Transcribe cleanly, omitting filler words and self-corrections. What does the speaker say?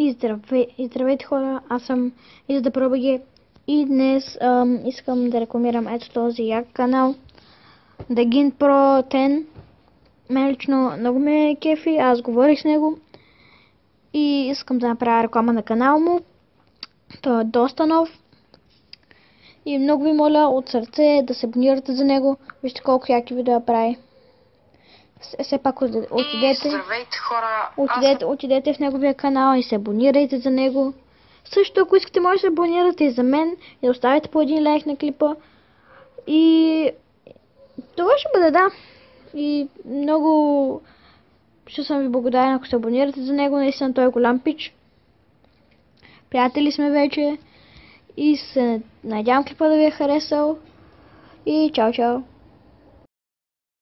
И здравейте хора, аз съм Изда Пробаги и днес искам да рекламирам ето този як канал Dagin Pro 10. Мен лично много ме кефи, аз говорих с него и искам да направя реклама на канал му. Той е доста нов и много ви моля от сърце да се абонирате за него. Вижте колко яки видео прави. Все пак отидете в неговия канал и се абонирайте за него. Също, ако искате, може да се абонирате и за мен и да оставите по един лайк на клипа. И това ще бъде, да. И много ще съм ви благодарен, ако се абонирате за него. Наистина той е голям пич. Приятели сме вече. И се надявам клипа да ви е харесал. И чао, чао.